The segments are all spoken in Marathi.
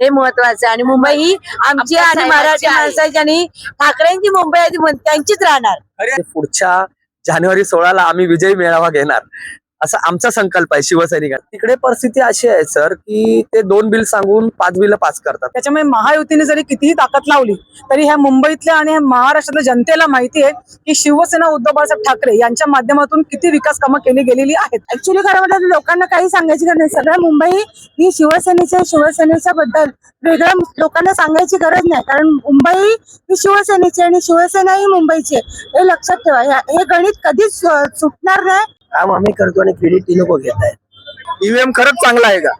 हे महत्वाचं आहे. आणि मुंबई ही आमची आणि मराठी माणसाची आणि ठाकरेंची मुंबई आहे, त्यांचीच राहणार. पुढच्या जानेवारी 16ला आम्ही विजयी मेळावा घेणार असा आमचा संकल्प आहे शिवसैनिकांना. तिकडे परिस्थिती अशी आहे सर की ते 2 बिल सांगून 5 बिल पास करतात. त्याच्यामुळे महायुतीने जरी कितीही ताकद लावली तरी ह्या मुंबईतल्या आणि महाराष्ट्रातल्या जनतेला माहिती आहे की शिवसेना उद्धव बाळासाहेब ठाकरे यांच्या माध्यमातून किती विकास कामं केली गेलेली आहेत. ऍक्च्युली खरं म्हटलं लोकांना काही सांगायची गरज नाही. सगळं मुंबई ही शिवसेनेच्या बद्दल वेगळं लोकांना सांगायची गरज नाही, कारण मुंबई ही शिवसेनेची आणि शिवसेना ही मुंबईची. हे लक्षात ठेवा. हे गणित कधीच सुटणार नाही. काम आम्ही करतो आणि क्रेडिट ती लोक घेत आहेत. ईव्हीएम खरंच चांगला आहे का?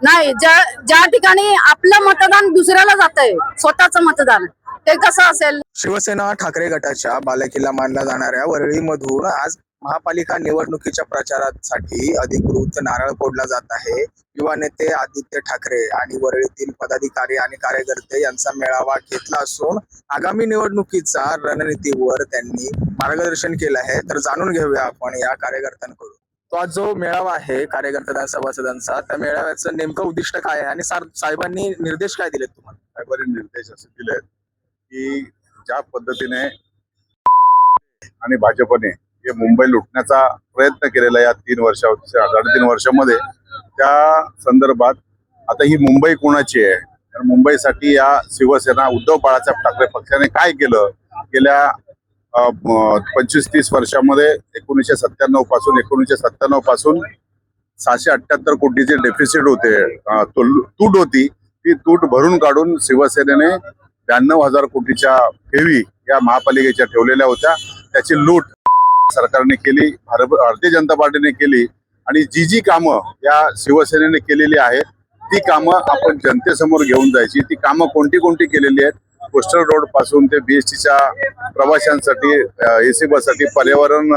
नाही. ज्या ठिकाणी आपलं मतदान दुसऱ्याला जातंय, स्वतःचं मतदान, ते कसं असेल? शिवसेना ठाकरे गटाच्या बालेकिल्ला मानल्या जाणाऱ्या वरळीमधून आज महापालिका निवडणुकीच्या प्रचारासाठी अधिकृत नारळ फोडला जात आहे. युवा नेते आदित्य ठाकरे आणि वरळीतील पदाधिकारी आणि कार्यकर्ते यांचा मेळावा घेतला असून आगामी निवडणुकीचा रणनीतीवर त्यांनी मार्गदर्शन केलं आहे. तर जाणून घेऊया आपण या कार्यकर्त्यांकडून. तो आज जो मेळावा आहे कार्यकर्त्यांचा सभासदांचा, त्या मेळाव्याचं नेमकं उद्दिष्ट काय आहे आणि साहेबांनी निर्देश काय दिलेत तुम्हाला? साहेबांनी निर्देश असे दिलेत की ज्या पद्धतीने आणि भाजपने हे मुंबई लुटण्याचा प्रयत्न केलेला या 3-3.5 वर्षामध्ये, त्या संदर्भात आता ही मुंबई कोणाची आहे, तर मुंबईसाठी या शिवसेना उद्धव बाळासाहेब ठाकरे पक्षाने काय केलं गेल्या 25-30 वर्षामध्ये 1997 पासून 678 कोटीचे डेफिसिट होते, तूट होती. ती तूट भरून काढून शिवसेनेने 92,000 कोटीच्या ठेवी या महापालिकेच्या ठेवलेल्या होत्या. त्याची लूट सरकारने केली, भारतीय जनता पार्टीने केली. आणि जी कामं या शिवसेनेने केलेली आहेत ती कामं आपण जनतेसमोर घेऊन जायची. ती कामं कोणती केलेली आहेत? कोस्टल रोड पासून ते बीएसटीच्या प्रवाशांसाठी, एसी बससाठी, पर्यावरण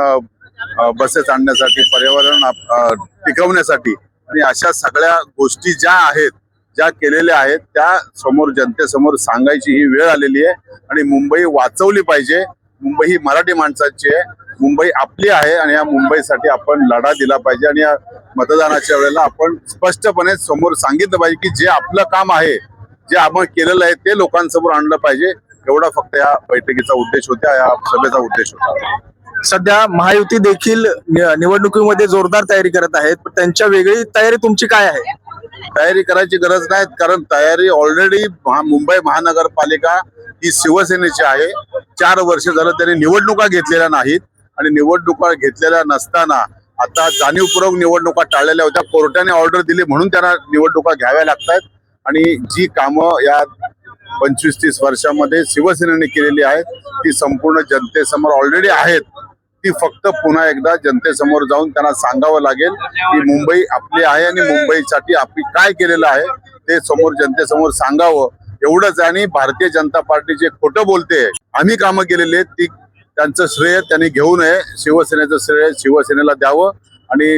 बसेस आणण्यासाठी, पर्यावरण टिकवण्यासाठी, आणि अशा सगळ्या गोष्टी ज्या आहेत, ज्या केलेल्या आहेत, त्या समोर जनतेसमोर सांगायची ही वेळ आलेली आहे. आणि मुंबई वाचवली पाहिजे. मुंबई ही मराठी माणसाची आहे, मुंबई आपली आहे आणि या मुंबईसाठी आपण लढा दिला पाहिजे. आणि या मतदानाच्या वेळेला आपण स्पष्टपणे समोर सांगितलं पाहिजे की जे आपलं काम आहे, जे आपण केलेलं आहे, ते लोकांसमोर आणलं पाहिजे. एवढा फक्त या बैठकीचा उद्देश होता, या सभेचा उद्देश होता. सध्या महायुती देखील निवडणुकीमध्ये जोरदार तयारी करत आहेत, पण त्यांच्या वेगळी तयारी तुमची काय आहे? तयारी करायची गरज नाही, कारण तयारी ऑलरेडी मुंबई महानगरपालिका ही शिवसेनेची आहे. 4 वर्ष झालं त्यांनी निवडणुका घेतलेल्या नाहीत, आणि निवडणुका घेतलेल्या नसताना आता जाणीवपूर्वक निवडणुका टाळलेल्या होत्या. कोर्टाने ऑर्डर दिली म्हणून त्यांना निवडणुका घ्याव्या लागतात. आणि जी कामं या 25-30 वर्षामध्ये शिवसेनेने केलेली आहेत ती संपूर्ण जनतेसमोर ऑलरेडी आहेत. ती फक्त पुन्हा एकदा जनतेसमोर जाऊन त्यांना सांगावं लागेल की मुंबई आपली आहे आणि मुंबईसाठी आपली काय केलेलं आहे ते समोर जनतेसमोर सांगावं, एवढंच. आणि भारतीय जनता पार्टी जे खोटं बोलते, आम्ही कामं केलेली आहेत, ती त्यांचं श्रेय त्यांनी घेऊ नये. शिवसेनेचं श्रेय शिवसेनेला द्यावं आणि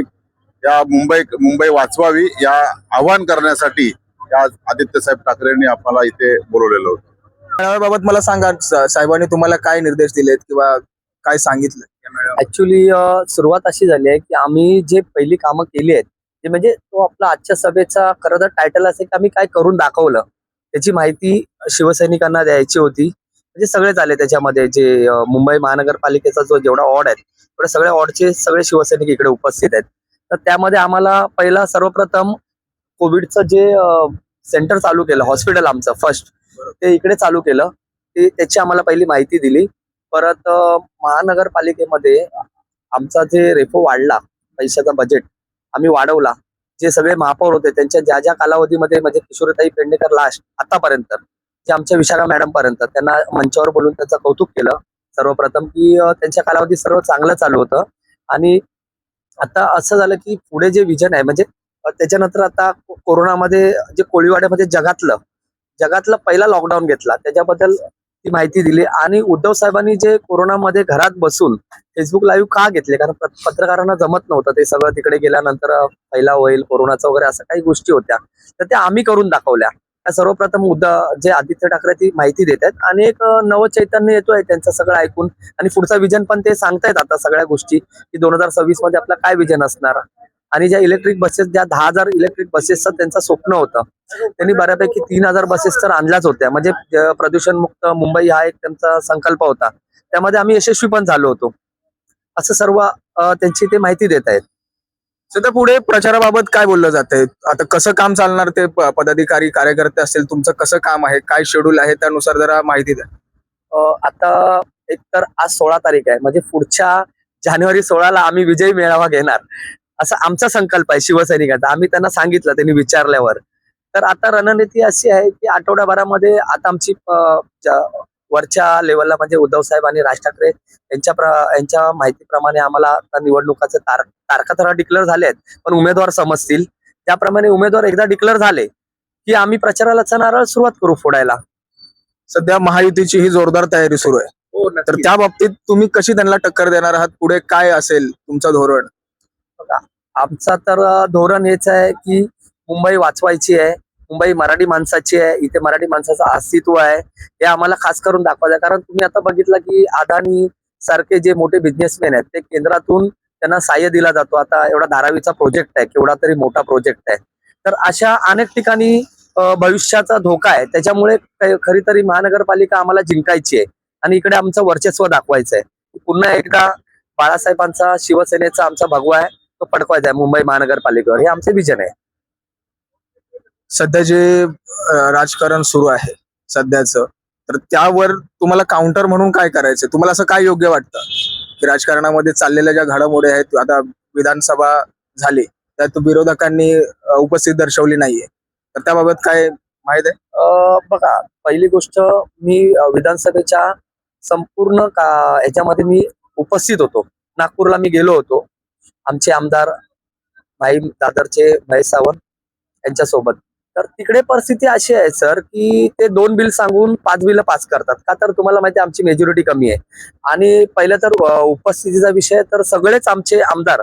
या मुंबई वाचवावी या आवाहन करण्यासाठी या आदित्य साहेब ठाकरेंनी आपल्याला इथे बोलवलेलं होतं. मेळाव्याबाबत मला सांगा, साहेबांनी तुम्हाला काय निर्देश दिलेत किंवा काय सांगितलं? ऍक्च्युली सुरुवात अशी झाली आहे की आम्ही जे पहिली कामं केली आहेत ते म्हणजे तो आपला आजच्या सभेचा खरं तर टायटल असेल की आम्ही काय करून दाखवलं, त्याची माहिती शिवसैनिकांना द्यायची होती. म्हणजे सगळेच आले त्याच्यामध्ये. जे मुंबई महानगरपालिकेचा जो जेवढा वॉर्ड आहे तेवढे सगळ्या वॉर्डचे सगळे शिवसैनिक इकडे उपस्थित आहेत. तर त्यामध्ये आम्हाला पहिला सर्वप्रथम कोविडचं जे सेंटर चालू केलं, हॉस्पिटल आमचं फर्स्ट ते इकडे चालू केलं, त्याची आम्हाला पहिली माहिती दिली. परत महानगरपालिकेमध्ये आमचा जे रेपो वाढला, पैशाचा बजेट आम्ही वाढवला. जे सगळे महापौर होते त्यांच्या ज्या ज्या कालावधीमध्ये, म्हणजे किशोरीताई पेडणेकर लास्ट आतापर्यंत, जे आमच्या विशाखा मॅडम पर्यंत, त्यांना मंचावर बोलून त्यांचं कौतुक केलं सर्वप्रथम की त्यांच्या कालावधी सर्व चांगलं चालू होतं. आणि आता असं झालं की पुढे जे विजन आहे, म्हणजे त्याच्यानंतर आता कोरोनामध्ये जे कोळीवाड्यामध्ये जगातलं पहिला लॉकडाऊन घेतला, त्याच्याबद्दल ती माहिती दिली. आणि उद्धव साहेबांनी जे कोरोनामध्ये घरात बसून फेसबुक लाईव्ह का घेतले, कारण पत्रकारांना जमत नव्हतं ते सगळं. तिकडे गेल्यानंतर पहिला होईल कोरोनाचा वगैरे असं काही गोष्टी होत्या, तर त्या आम्ही करून दाखवल्या. सर्वप्रथम जे आदित्य ठाकरे ती माहिती देत आहेत आणि एक नवचैतन्य येतोय त्यांचं सगळं ऐकून. आणि पुढचा विजन पण ते सांगतायत आता सगळ्या गोष्टी की 2026 मध्ये आपला काय विजन असणार. आणि ज्या इलेक्ट्रिक बसेस, ज्या 10,000 इलेक्ट्रिक बसेसचं त्यांचं स्वप्न होतं, त्यांनी बऱ्यापैकी 3,000 बसेस तर आणल्याच होत्या. म्हणजे प्रदूषण मुक्त मुंबई हा एक त्यांचा संकल्प होता. त्यामध्ये आम्ही यशस्वी पण झालो होतो. असं सर्व त्यांची ते माहिती देत आहेत. सध्या पुढे प्रचाराबाबत काय बोललं जातंय? आता कसं काम चालणार ते पदाधिकारी कार्यकर्ते असतील, तुमचं कसं काम आहे, काय शेड्यूल आहे, त्यानुसार जरा माहिती द्या. आता एक तर आज 16 तारीख आहे, म्हणजे पुढच्या जानेवारी 16ला आम्ही विजयी मेळावा घेणार, असा आमचा संकल्प आहे शिवसैनिकांचा. आम्ही त्यांना सांगितलं, त्यांनी विचारल्यावर. तर आता रणनीती अशी आहे की आठवड्याभरामध्ये आता आमची वरच्या लेवलला म्हणजे उद्धव साहेब आणि राज ठाकरे यांच्या माहितीप्रमाणे आम्हाला आता निवडणुकाचे तारखा तर डिक्लेअर झाले आहेत, पण उमेदवार समजतील. त्याप्रमाणे उमेदवार एकदा डिक्लेअर झाले की आम्ही प्रचाराला नारळ सुरुवात करू फोडायला. सध्या महायुतीची ही जोरदार तयारी सुरू आहे, हो, तर त्या बाबतीत तुम्ही कशी त्यांना टक्कर देणार आहात? पुढे काय असेल तुमचं धोरण? आमचा तर धोरण हेच आहे की मुंबई वाचवायची आहे, मुंबई मराठी माणसाची आहे, इथे मराठी माणसाचं अस्तित्व आहे, हे आम्हाला खास करून दाखवायचं आहे. कारण तुम्ही आता बघितलं की अदानी सारखे जे मोठे बिझनेसमॅन आहेत ते केंद्रातून त्यांना सहाय्य दिला जातो. आता एवढा धारावीचा प्रोजेक्ट आहे, केवढा तरी मोठा प्रोजेक्ट आहे. तर अशा अनेक ठिकाणी भविष्याचा धोका आहे. त्याच्यामुळे खरी तरी महानगरपालिका आम्हाला जिंकायची आहे आणि इकडे आमचं वर्चस्व दाखवायचं आहे. पुन्हा एकदा बाळासाहेबांचा, शिवसेनेचा आमचा भगवा आहे तो पडकवायचा आहे मुंबई महानगरपालिकेवर, हे आमचे विजन आहे. सध्या जे राजकारण सुरू आहे सध्याचं, तर त्यावर तुम्हाला काउंटर म्हणून काय करायचं? तुम्हाला असं काय योग्य वाटतं की राजकारणामध्ये चाललेल्या ज्या घडामोडी आहेत, आता विधानसभा झाली त्यात विरोधकांनी उपस्थिती दर्शवली नाहीये, तर त्याबाबत काय माहित आहे? बघा, पहिली गोष्ट, मी विधानसभेच्या संपूर्ण याच्यामध्ये मी उपस्थित होतो. नागपूरला मी गेलो होतो आमचे आमदार दादरचे महेश सावंत यांच्यासोबत. तर तिकडे परिस्थिती अशी आहे सर की ते 2 बिल सांगून 5 बिल पास करतात. का तर तुम्हाला माहिती आहे आमची मेजॉरिटी कमी आहे. आणि पहिलं तर उपस्थितीचा विषय, तर सगळेच आमचे आमदार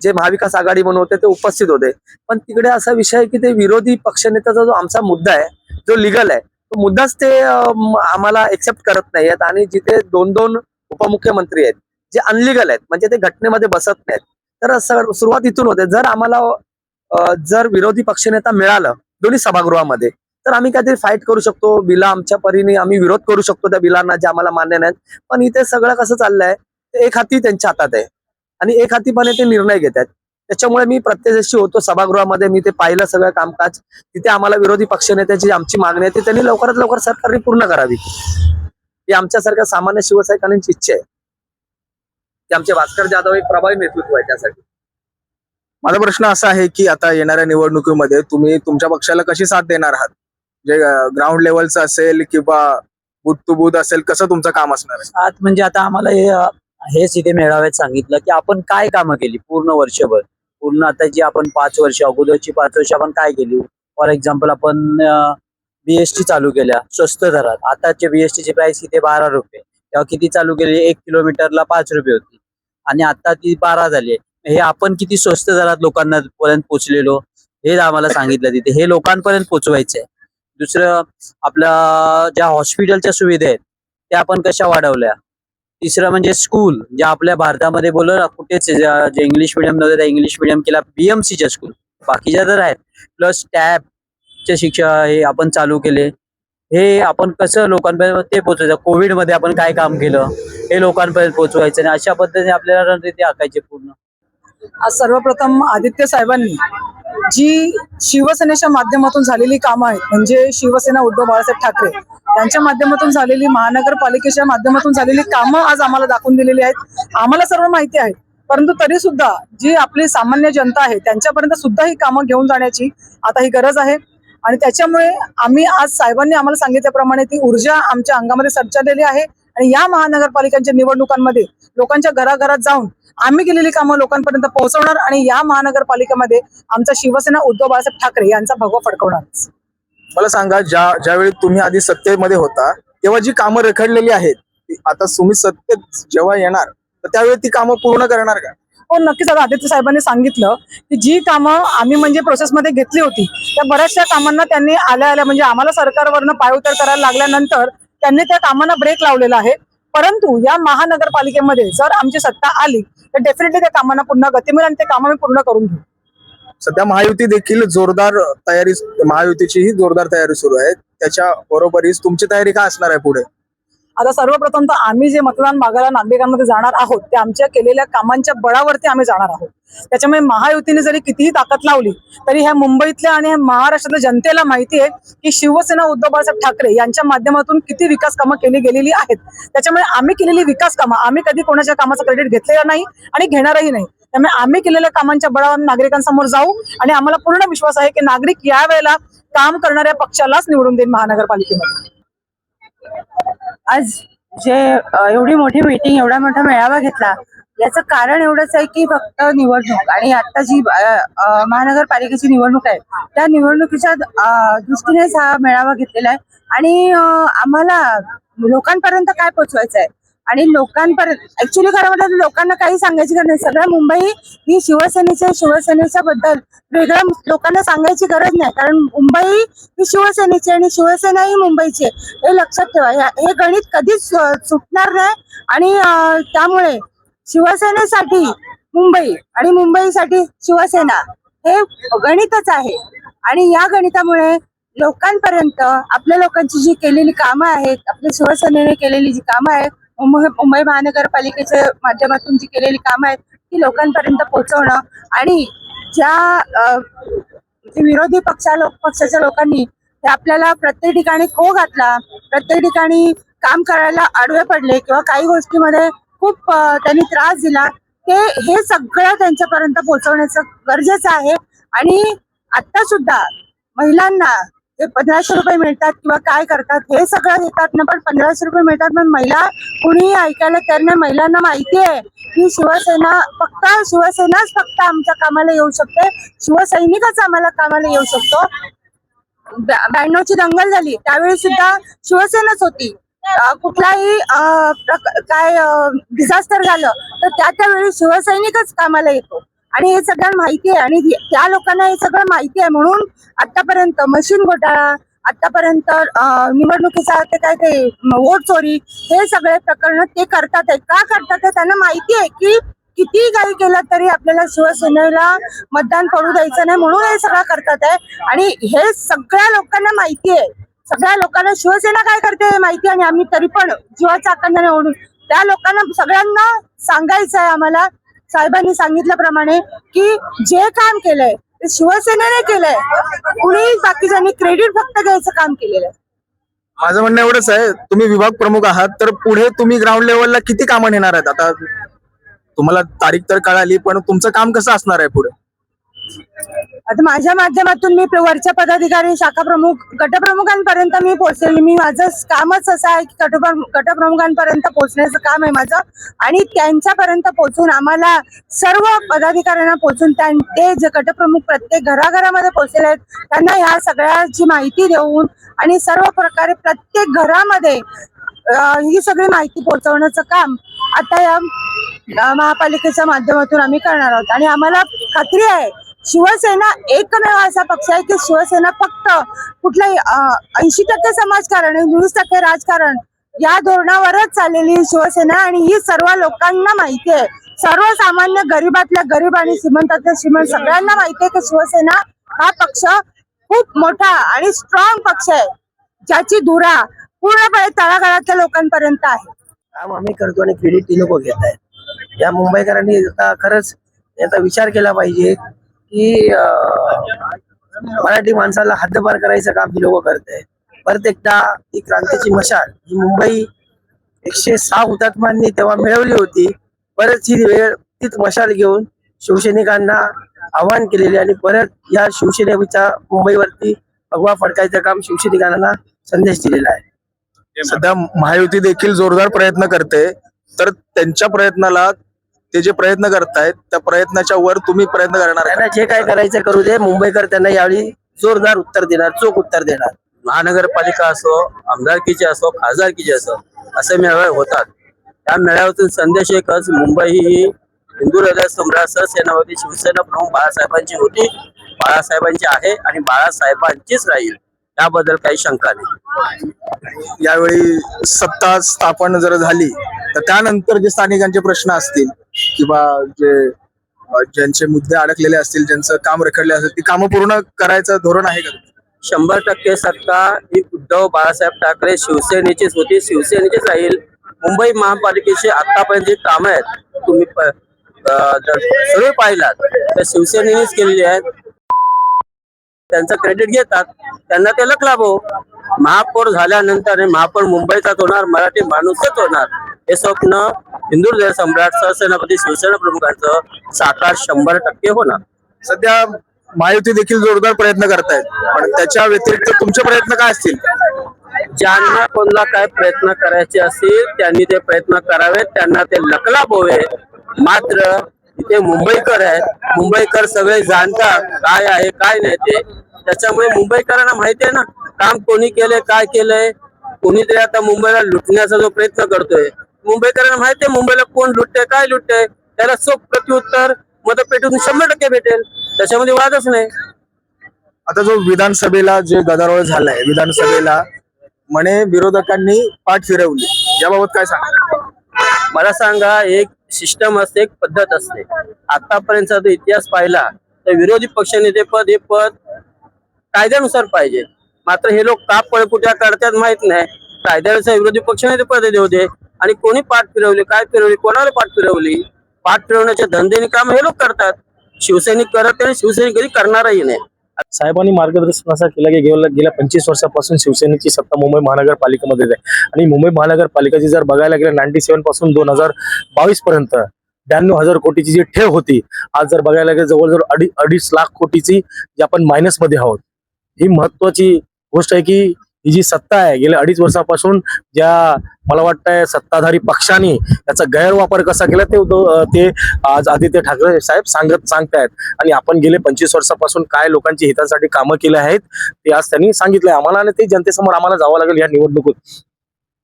जे महाविकास आघाडी म्हणून होते ते उपस्थित होते. पण तिकडे असा विषय आहे की ते विरोधी पक्षनेत्याचा जो आमचा मुद्दा आहे, जो लिगल आहे, तो मुद्दाच ते आम्हाला एक्सेप्ट करत नाहीयेत. आणि जिथे 2-2 उपमुख्यमंत्री आहेत जे अनलिगल आहेत, म्हणजे ते घटनेमध्ये बसत नाहीत. तर सुरुवात इथून होते. जर आम्हाला जर विरोधी पक्षनेता मिळालं दोन्ही सभागृहामध्ये, तर आम्ही काहीतरी फाईट करू शकतो, बिला आमच्या परीने आम्ही विरोध करू शकतो त्या बिलांना जे आम्हाला मान्य नाहीत. पण इथे सगळं कसं चाललंय, ते एक हाती त्यांच्या हातात आहे आणि एक हातीपणे ते निर्णय घेत आहेत. त्याच्यामुळे मी प्रत्यक्षदर्शी होतो सभागृहामध्ये, मी ते पाहिलं सगळं कामकाज. तिथे आम्हाला विरोधी पक्षनेत्याची आमची मागणी आहे ती त्यांनी लवकरात लवकर सरकारने पूर्ण करावी, ही आमच्यासारख्या सामान्य शिवसैनिकांची इच्छा आहे की आमचे भास्कर जाधव एक प्रभावी नेतृत्व आहे त्यासाठी. माझा प्रश्न असा आहे की आता येणाऱ्या निवडणुकीमध्ये तुम्ही तुमच्या पक्षाला कशी साथ देणार आहात? जे ग्राउंड लेवलचं असेल किंवा बूथ टू बूथ असेल, कसं तुमचं काम असणार आहे? आज म्हणजे आता आम्हाला हेच इथे मेळाव्यात सांगितलं की आपण काय कामं केली पूर्ण वर्षभर, पूर्ण आता जी आपण 5 वर्ष अगोदरची 5 वर्ष आपण काय केली. फॉर एक्झाम्पल आपण बीएसटी चालू केल्या स्वस्त दरात. आताचे बीएसटी ची प्राइस इथे 12 रुपये, तेव्हा किती चालू केली? 1 किलोमीटरला 5 रुपये होती आणि आता ती 12 झाली. हे आपण किती स्वस्त दरात लोकांना पर्यंत पोहोचलेलो हे आम्हाला सांगितलं तिथे. हे लोकांपर्यंत पोहोचवायचंय. दुसरं, आपल्या ज्या हॉस्पिटलच्या सुविधा आहेत त्या आपण कशा वाढवल्या. तिसरं म्हणजे स्कूल, ज्या आपल्या भारतामध्ये बोललो ना कुठेच जे इंग्लिश मिडियम नव्हते त्या इंग्लिश मिडियम केला, बीएमसीच्या स्कूल बाकीच्या तर आहेत. प्लस टॅबचे शिक्षण हे आपण चालू केले. हे आपण कसं लोकांपर्यंत ते पोहोचवायचं. कोविडमध्ये आपण काय काम केलं हे लोकांपर्यंत पोहोचवायचं. आणि अशा पद्धतीने आपल्याला रणनीती आखायची पूर्ण. आज सर्वप्रथम आदित्य साहेबांनी जी शिवसेनेच्या माध्यमातून झालेली कामं आहेत, म्हणजे शिवसेना उद्धव बाळासाहेब ठाकरे यांच्या माध्यमातून झालेली, महानगरपालिकेच्या माध्यमातून झालेली कामं आज आम्हाला दाखवून दिलेली आहेत. आम्हाला सर्व माहिती आहे, परंतु तरी सुद्धा जी आपली सामान्य जनता आहे त्यांच्यापर्यंत सुद्धा ही कामं घेऊन जाण्याची आता ही गरज आहे. आणि त्याच्यामुळे आम्ही आज साहेबांनी आम्हाला सांगितल्याप्रमाणे ती ऊर्जा आमच्या अंगामध्ये संचारलेली आहे. आणि या महानगरपालिकांच्या निवडणुकांमध्ये लोकांच्या घराघरात जाऊन आम्ही केलेली कामं लोकांपर्यंत पोहोचवणार आणि या महानगरपालिकेमध्ये आमचा शिवसेना उद्धव बाळासाहेब ठाकरे यांचा भगवा फडकवणार. मला सांगा, ज्यावेळी तुम्ही आधी सत्तेमध्ये होता तेव्हा जी कामं रखडलेली आहेत, आता तुम्ही सत्तेत जेव्हा येणार तर त्यावेळी ती कामं पूर्ण करणार का? हो, नक्कीच. आता आदित्य साहेबांनी सांगितलं की जी कामं आम्ही म्हणजे प्रोसेसमध्ये घेतली होती त्या बऱ्याचशा कामांना त्यांनी आल्या म्हणजे आम्हाला सरकारवरनं पायउतार करायला लागल्यानंतर त्यांनी त्या कामांना ब्रेक लावलेला आहे. परंतु या महानगरपालिकेमध्ये जर आमची सत्ता आली तर डेफिनेटली त्या कामांना पुन्हा गती मिळेल आणि ते कामं मी पूर्ण करून घेऊ. सध्या महायुती देखील महायुतीची ही जोरदार तयारी सुरू आहे. त्याच्या बरोबरीच तुमची तयारी काय असणार आहे पुढे? आता सर्वप्रथम तर आम्ही जे मतदान मागायला नागरिकांमध्ये जाणार आहोत ते आमच्या केलेल्या कामांच्या बळावरती आम्ही जाणार आहोत. त्याच्यामुळे महायुतीने जरी कितीही ताकद लावली तरी ह्या मुंबईतल्या आणि ह्या महाराष्ट्रातल्या जनतेला माहिती आहे की शिवसेना उद्धव बाळासाहेब ठाकरे यांच्या माध्यमातून किती विकास कामं केली गेलेली आहेत. त्याच्यामुळे आम्ही केलेली विकास कामं आम्ही कधी कोणाच्या कामाचं क्रेडिट घेतलेलं नाही आणि घेणारही नाही. त्यामुळे आम्ही केलेल्या कामांच्या बळावर नागरिकांसमोर जाऊ आणि आम्हाला पूर्ण विश्वास आहे की नागरिक यावेळेला काम करणाऱ्या पक्षालाच निवडून देईल महानगरपालिकेमध्ये. आज जे एवढी मोठी मीटिंग, एवढा मोठा मेळावा घेतला याचं कारण एवढंच आहे की फक्त निवडणूक आणि आता जी महानगरपालिकेची निवडणूक आहे त्या निवडणुकीच्या दृष्टीनेच हा मेळावा घेतलेला आहे. आणि आम्हाला लोकांपर्यंत काय पोहोचवायचं आहे आणि लोकांपर्यंत ऍक्च्युली खरं म्हटलं लोकांना काही सांगायची गरज नाही. सगळ्या मुंबई ही शिवसेनेच्या बद्दल वेगळं लोकांना सांगायची गरज नाही, कारण मुंबई ही शिवसेनेची आणि शिवसेना ही मुंबईची आहे हे लक्षात ठेवा. हे गणित कधीच सुटणार नाही आणि त्यामुळे शिवसेनेसाठी मुंबई आणि मुंबईसाठी शिवसेना हे गणितच आहे. आणि या गणितामुळे लोकांपर्यंत आपल्या लोकांची जी केलेली कामं आहेत, आपल्या शिवसेनेने केलेली जी कामं आहेत, मुंबई महानगरपालिकेच्या माध्यमातून जी केलेली कामं आहेत ती लोकांपर्यंत पोहोचवणं आणि ज्या विरोधी पक्षाच्या लोकांनी ते आपल्याला प्रत्येक ठिकाणी खो घातला, प्रत्येक ठिकाणी काम करायला आडवे पडले किंवा काही गोष्टीमध्ये खूप त्यांनी त्रास दिला, हे सगळं त्यांच्यापर्यंत पोहोचवण्याचं गरजेचं आहे. आणि आता सुद्धा महिलांना ते 1500 रुपये मिळतात किंवा काय करतात हे सगळं देतात ना, पण 1500 रुपये मिळतात पण महिला कुणीही ऐकायला तयार नाही. महिलांना माहिती आहे की शिवसेनाच फक्त आमच्या कामाला येऊ शकते, शिवसैनिकच आम्हाला कामाला येऊ शकतो. 92ची दंगल झाली त्यावेळी सुद्धा शिवसेनाच होती. कुठलाही काय डिझास्टर झालं तर त्यावेळी शिवसैनिकच कामाला येतो आणि हे सगळ्यांना माहिती आहे. आणि त्या लोकांना हे सगळं माहिती आहे म्हणून आतापर्यंत मशीन घोटाळा, आतापर्यंत निवडणुकीचा ते वोट चोरी हे सगळे प्रकरण ते करतात आहे. का करतात त्यांना माहिती आहे की किती काही केलं तरी आपल्याला शिवसेनेला मतदान पडू द्यायचं नाही म्हणून हे सगळं करतात आहे. आणि हे सगळ्या लोकांना माहिती आहे, सगळ्या लोकांना शिवसेना काय करते हे माहिती आहे. आणि आम्ही तरी पण जीवाच्या आकांताने ओढून त्या लोकांना सगळ्यांना सांगायचं आहे आम्हाला, साहेबांनी सांगितल्याप्रमाणे की जे काम केलंय ते शिवसेनेने केलंय, कुणी बाकीच्यांनी क्रेडिट फक्त घ्यायचं काम केलेलं आहे. माझं म्हणणं एवढंच आहे, तुम्ही विभाग प्रमुख आहात तर पुढे तुम्ही ग्राउंड लेवलला किती कामं नेणार आहेत? आता तुम्हाला तारीख तर कळाली पण तुमचं काम कसं असणार आहे पुढे? आता माझ्या माध्यमातून मी वरच्या पदाधिकारी, शाखा प्रमुख, गटप्रमुखांपर्यंत मी पोहोचलेली. मी माझं कामच असं आहे की गटप्रमुखांपर्यंत पोहोचण्याचं काम आहे माझं. आणि त्यांच्यापर्यंत पोहोचून आम्हाला सर्व पदाधिकाऱ्यांना पोहोचून ते जे गटप्रमुख प्रत्येक घराघरामध्ये पोहोचलेले आहेत त्यांना ह्या सगळ्याची माहिती देऊन आणि सर्व प्रकारे प्रत्येक घरामध्ये ही सगळी माहिती पोहोचवण्याचं काम आता या महापालिकेच्या माध्यमातून आम्ही करणार आहोत. आणि आम्हाला खात्री आहे शिवसेना एकमेव असा पक्ष आहे की शिवसेना फक्त कुठलाही 80% समाजकारण आणि 20% राजकारण या धोरणावरच चाललेली शिवसेना. आणि ही सर्व लोकांना माहिती आहे, सर्वसामान्य गरीबातल्या गरीब आणि श्रीमंतातल्या श्रीमंत सगळ्यांना माहिती आहे की शिवसेना हा पक्ष खूप मोठा आणि स्ट्रॉंग पक्ष आहे ज्याची धुरा पूर्णपणे तळागाळातल्या लोकांपर्यंत आहे. काम आम्ही करतो आणि क्रेडिट ती लोक घेत आहेत. या मुंबईकरांनी आता खरंच याचा विचार केला पाहिजे की मराठी माणसाला हद्दपार करायचं काम ही लोक करत आहेत. परत एकदा ही क्रांतीची मशाल ही मुंबई 106 हुतात्म्यांनी तेव्हा मिळवली होती. परत ही वेळ तीच मशाल घेऊन शिवसैनिकांना आवाहन केलेले आणि परत या शिवसेनेच्या मुंबईवरती भगवा फडकायचं काम शिवसैनिकांना संदेश दिलेला आहे. सध्या महायुती देखील जोरदार प्रयत्न करते तर त्यांच्या प्रयत्नाला ते जे प्रयत्न करतायत त्या प्रयत्नाच्या वर तुम्ही प्रयत्न करणार आहे? त्यांना जे काय करायचं करू दे, मुंबईकर त्यांना यावेळी जोरदार उत्तर देणार, चोख उत्तर देणार. महानगरपालिका असो, आमदारकीचे असो, खासदारकीचे असो, असे मेळावे होतात. त्या मेळाव्यातून संदेश एकच, मुंबई ही हिंदू हृदय सम्राट सरसेनापती शिवसेना प्रमुख बाळासाहेबांची होती, बाळासाहेबांची आहे आणि बाळासाहेबांचीच राहील, त्याबद्दल काही शंका नाही. यावेळी सत्ता स्थापन जर झाली तर त्यानंतर जे स्थानिकांचे प्रश्न असतील किंवा जे ज्यांचे मुद्दे अडकलेले असतील, ज्यांचं काम रखडले असेल, ती कामं पूर्ण करायचं धोरण आहे का? 100% सत्ता ही उद्धव बाळासाहेब ठाकरे शिवसेनेचीच होती, शिवसेनेचीच राहील. मुंबई महापालिकेची आतापर्यंत जी कामं आहेत तुम्ही जर सगळे पाहिलात तर शिवसेनेनेच केलेली आहेत. त्यांचं क्रेडिट घेतात, त्यांना ते लक लाभो. महापौर झाल्यानंतर हे महापौर मुंबईचाच होणार, मराठी माणूसच होणार हे स्वप्न हिंदू हृदय सम्राट सहसेनापती शिवसेना प्रमुखांचं साकार 100% होणार. सध्या महायुती देखील जोरदार प्रयत्न करतायत, पण त्याच्या व्यतिरिक्त तुमचे प्रयत्न काय असतील? ज्यांना कोणाला काय प्रयत्न करायचे असतील त्यांनी ते प्रयत्न करावेत, त्यांना ते लकलाभ होवे. मात्र इथे मुंबईकर आहेत, मुंबईकर सगळे जाणतात काय आहे काय नाही ते. त्याच्यामुळे मुंबईकरांना माहिती आहे ना काम कोणी केलंय काय केलंय. कोणीतरी आता मुंबईला लुटण्याचा जो प्रयत्न करतोय, मुंबईकरांना माहिती आहे मुंबईला कोण लुटतंय काय लुटतंय. त्याला चोख प्रत्युत्तर मतपेटीतून 100% भेटेल, त्याच्यामध्ये वादच नाही. आता जो विधानसभेला जे गदारोळ झालाय, विधानसभेला म्हणे विरोधकांनी पाठ फिरवली, याबाबत काय सांगा? मला सांगा, एक सिस्टम असते, एक पद्धत असते. आतापर्यंतचा जर इतिहास पाहिला तर विरोधी पक्षनेते पद हे पद कायद्यानुसार पाहिजे. मात्र हे लोक का पळकुट्या काढतात माहित नाही. कायद्यानुसार विरोधी पक्षनेते पद होते आणि कोणी पाठ फिरवली काय फिरवली, कोणाला पाठ फिरवली. पाठ फिरवण्याचे धंदे काम हे लोक करतात. शिवसैनिक करत नाही, शिवसैनिक कधी करणारही नाही. साहेबांनी मार्गदर्शन असं केलं की गेल्या 25 वर्षापासून शिवसेनेची सत्ता मुंबई महानगरपालिकेमध्ये आहे. आणि मुंबई महानगरपालिकेची जर बघायला गेलं 97 पासून 2022 पर्यंत 92,000 कोटीची जी ठेव होती, आज जर बघायला गेलं जवळजवळ 2.5 लाख कोटीची जी आपण मायनस मध्ये आहोत. ही महत्वाची गोष्ट आहे की ही जी सत्ता आहे गेल्या 2.5 वर्षापासून ज्या मला वाटतंय सत्ताधारी पक्षांनी त्याचा गैरवापर कसा केला ते आज आदित्य ठाकरे साहेब सांगतायत. आणि आपण गेले 25 वर्षापासून काय लोकांच्या हितासाठी कामं केले आहेत ते आज त्यांनी सांगितलंय आम्हाला, आणि ते जनतेसमोर आम्हाला जावं लागेल या निवडणुकीत.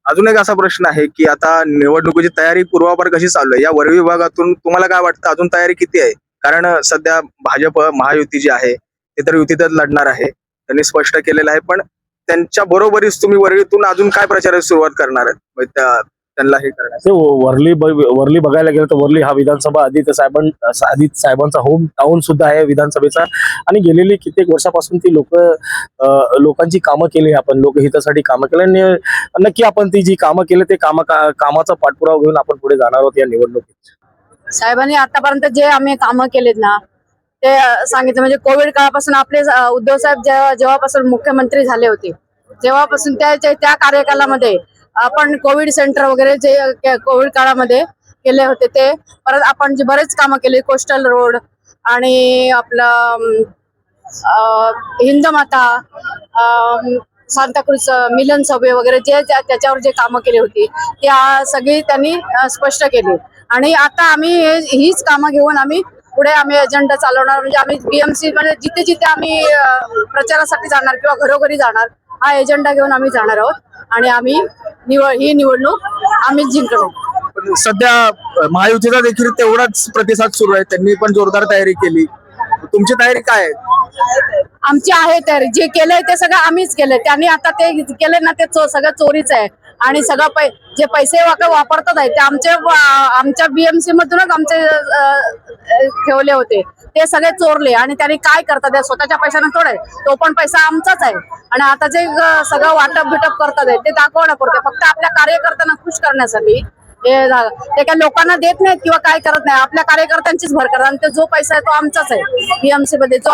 अजून एक असा प्रश्न आहे की आता निवडणुकीची तयारी पूर्वापार कशी चालू आहे? या वरळी विभागातून तुम्हाला काय वाटतं, अजून तयारी किती आहे? कारण सध्या भाजप महायुती जी आहे ते तर युतीतच लढणार आहे, त्यांनी स्पष्ट केलेलं आहे. पण त्यांच्या बरोबरीच तुम्ही वरळीतून अजून काय प्रचाराची सुरुवात करणार आहेत त्यांना हे करण्याचं? वर्ली बघायला गेलं तर वर्ली हा विधानसभा आदित्य साहेबांचा होम टाउन सुद्धा आहे विधानसभेचा. आणि गेलेली कित्येक वर्षापासून ती लोकांची कामं केली, आपण लोकहितासाठी कामं केली. आणि नक्की आपण ती जी कामं केली ते कामाचा पाठपुरावा घेऊन आपण पुढे जाणार आहोत या निवडणुकीत. साहेबांनी आतापर्यंत जे आम्ही कामं केलेत ना ते सांगितलं. म्हणजे कोविड काळापासून आपले उद्धव साहेब जेव्हापासून मुख्यमंत्री झाले होते तेव्हापासून त्या कार्यकालामध्ये आपण कोविड सेंटर वगैरे जे कोविड काळामध्ये केले होते ते परत आपण जे बरेच कामं केली, कोस्टल रोड आणि आपलं हिंदमाता, सांताक्रूज मिलन सभे वगैरे जे त्याच्यावर जे कामं केली होती ती सगळी त्यांनी स्पष्ट केली. आणि आता आम्ही हीच कामं घेऊन आम्ही पुढे एजेंडा चालवणार. म्हणजे आम्ही बीएमसी मध्ये जिथे जिथे आम्ही प्रचारासाठी जाणार किंवा घरोघरी जाणार हा एजेंडा घेऊन आम्ही जाणार आहोत आणि आम्ही ही निवडणूक आम्ही जिंकणार. सध्या महायुतीचा देखील तेवढाच प्रतिसाद सुरू आहे, त्यांनी पण जोरदार तयारी केली. तुमची तयारी काय आहे? आमची आहे तयारी, जे केलंय ते सगळं आम्हीच केलंय. त्यांनी आता ते केलंय ना ते सगळं चोरीच आहे. आणि सगळं जे पैसे वापरतात आहे ते आमच्या बीएमसी मधूनच आमचे ठेवले होते ते सगळे चोरले. आणि त्यांनी काय करतात स्वतःच्या पैशाने थोडे, तो पण पैसा आमचाच आहे. आणि आता जे सगळं वाटप बिटप करतात आहे ते दाखवणं पडते फक्त आपल्या कार्यकर्त्यांना खुश करण्यासाठी. ते काय लोकांना देत नाहीत किंवा काय करत नाही, आपल्या कार्यकर्त्यांचीच भर करतात. आणि जो पैसा आहे तो आमचाच आहे बीएमसी मध्ये. जो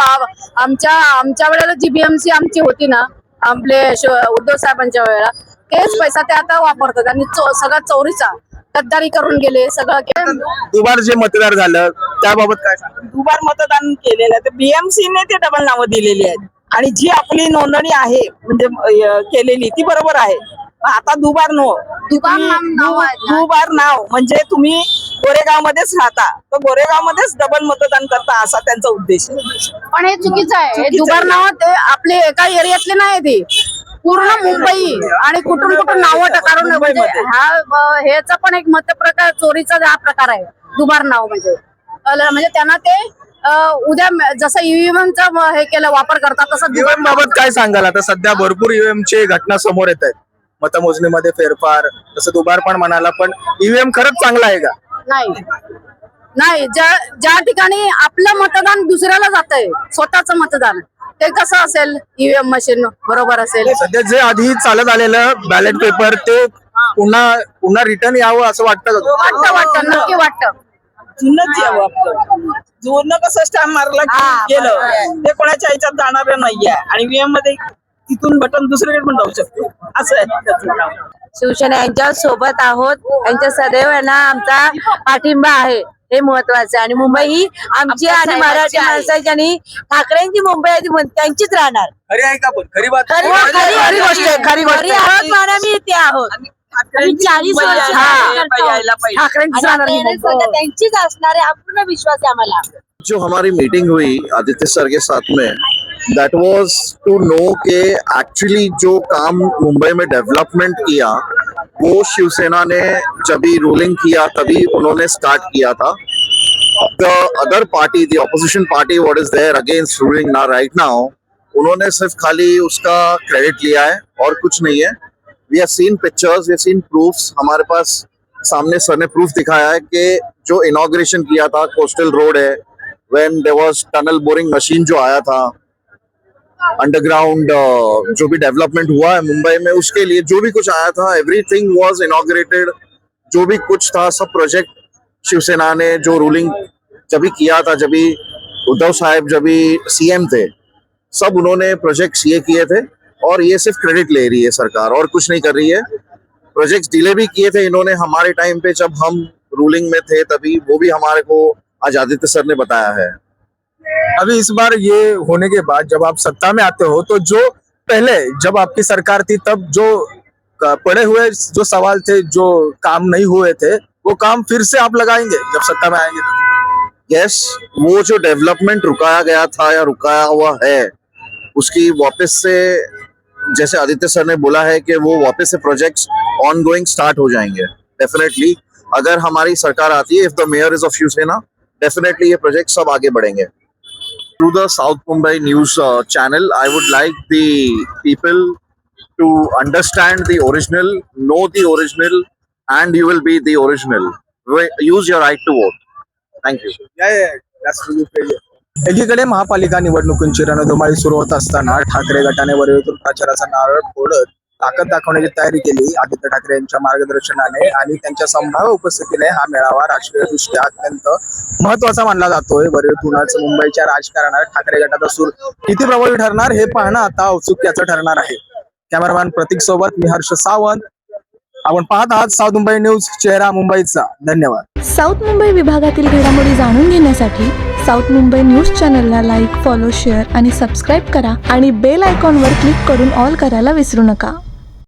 आमच्या वेळेला जी बीएमसी आमची होती ना आपले उद्धव साहेबांच्या वेळेला तेच पैसा ते आता वापरतात. आणि सगळा चोरीचा गद्दारी करून गेले सगळं. दुबार जे मतदार झालं त्याबाबत काय सांगा? दुबार मतदान केलेलं आहे बीएमसी ने ते डबल नावं दिलेली आहेत. आणि जी आपली नोंदणी आहे म्हणजे केलेली ती बरोबर आहे. आता दुबार नाव म्हणजे तुम्ही गोरेगाव मध्येच राहता तर गोरेगाव मध्येच डबल मतदान करता असा त्यांचा उद्देश. पण हे चुकीचं आहे. हे दुबार नाव ते आपले एका एरियातले नाही, ते पूर्ण मुंबई आणि कुठून नावं टाकारून म्हणजे ह्याचा पण एक मतप्रकार चोरीचा हा प्रकार आहे दुबार नाव. म्हणजे त्यांना ते उद्या जसं ईव्हीएमचा हे केलं वापर करतात तसं ईव्हीएम बाबत काय सांगाल? आता सध्या भरपूर ईव्हीएम ची घटना समोर येत आहेत, मतमोजणीमध्ये फेरफार, तसं दुबार पण म्हणाला. पण ईव्हीएम खरंच चांगला आहे का? नाही. नाही, ज्या ठिकाणी आपलं मतदान दुसऱ्याला जात आहे, स्वतःचं मतदान, ते कसं असेल? ईव्हीएम मशीन बरोबर असेल? सध्या जे आधी चालत आलेलं बॅलेट पेपर ते पुन्हा रिटर्न यावं असं वाटतं का? वाटतं नक्की वाटतं. जुनच यावं आपलं. जुनं कसं स्टॅम्प मारला की गेलं, ते कोणाच्या ह्याच्यात जाणार नाहीये. आणि व्हीएम मध्ये तिथून बटन दुसरीकडे पण जाऊ शकतो, असं आहे त्याचं नाव. शिवसेना यांच्या सोबत आहोत, यांच्या सदैव यांना आमचा पाठिंबा आहे, हे महत्वाचं आहे. आणि मुंबई ही आमची आणि मराठी माणसाची आणि ठाकरेंची मुंबई आहे, त्यांचीच राहणार. खरी आहे का? पण खरी बात खरी गोष्ट आहे, खरी गोष्ट आहोत म्हणा, मी इथे आहोत. आणि 40 वर्ष ठाकरेंचीच राहणार ही मुंबई. त्यांचीच असणार आहे, हा पूर्ण विश्वास आहे आम्हाला. जो हमारी मीटिंग हुई आदित्य सर के साथ में, दैट वाज टू नो के एक्चुअली जो काम मुंबई में डेवलपमेंट किया वो शिवसेना ने जब भी रूलिंग किया तभी उन्होंने स्टार्ट किया था. The other party, the opposition party what is there against ruling ना राइट नाउ, उन्होंने सिर्फ खाली उसका क्रेडिट लिया है और कुछ नहीं है. We have seen pictures, we have seen proofs. हमारे पास सामने सर ने प्रूफ दिखाया है कि जो इनॉग्रेशन किया था कोस्टल रोड है, when there was tunnel boring machine जो आया था, अंडरग्राउंड जो भी डेवलपमेंट हुआ है मुंबई में, उसके लिए जो भी कुछ आया था, एवरीथिंग वाज इनॉग्रेटेड. जो भी कुछ था सब प्रोजेक्ट शिवसेना ने जो रूलिंग जब भी किया था, जब भी उद्धव साहब जब भी सीएम थे, सब उन्होंने प्रोजेक्ट्स ये किए थे. और ये सिर्फ क्रेडिट ले रही है सरकार और कुछ नहीं कर रही है. प्रोजेक्ट्स डिले भी किए थे इन्होंने हमारे टाइम पे, जब हम रूलिंग में थे तभी, वो भी हमारे को आज आदित्य सर ने बताया है. अभी इस बार ये होने के बाद जब आप सत्ता में आते हो, तो जो पहले जब आपकी सरकार थी तब जो पड़े हुए जो सवाल थे, जो काम नहीं हुए थे, वो काम फिर से आप लगाएंगे जब सत्ता में आएंगे? यस, वो जो डेवलपमेंट रुकाया गया था या रुकाया हुआ है, उसकी वापस से, जैसे आदित्य सर ने बोला है कि वो वापस से प्रोजेक्ट्स ऑन गोइंग स्टार्ट हो जाएंगे. डेफिनेटली अगर हमारी सरकार आती है, if the mayor is of Shivsena, definitely ये प्रोजेक्ट सब आगे बढ़ेंगे. Through the South Mumbai News channel, I would like the people to understand the original, know the original, and you will be the original. Use your right to vote. Thank you. एकीकडे महापालिका निवडणुकींची रणधुमाळी सुरू होत असताना ठाकरे गटाने वरळीतून प्रचाराचा नारळ फोडत ताकद दाखवण्याची तयारी केली आदित्य ठाकरे यांच्या मार्गदर्शनाने. आणि त्यांच्या संभाव्य उपस्थितीने हा मेळावा राजकीयदृष्ट्या अत्यंत महत्वाचा मानला जातोय. वरळीतूनच मुंबईच्या राजकारणात ठाकरे गटाचा सूर किती प्रभावी ठरणार हे पाहणं आता औत्सुक्याचं ठरणार आहे. कॅमेरामॅन प्रतीक सोबत मी हर्ष सावंत. आपण पाहत आहात साऊथ मुंबई न्यूज, चेहरा मुंबईचा. धन्यवाद. साऊथ मुंबई विभागातील घडामोडी जाणून घेण्यासाठी साऊथ मुंबई न्यूज चॅनलला लाईक, फॉलो, शेअर आणि सबस्क्राईब करा आणि बेल आयकॉनवर क्लिक करून ऑल करायला विसरू नका.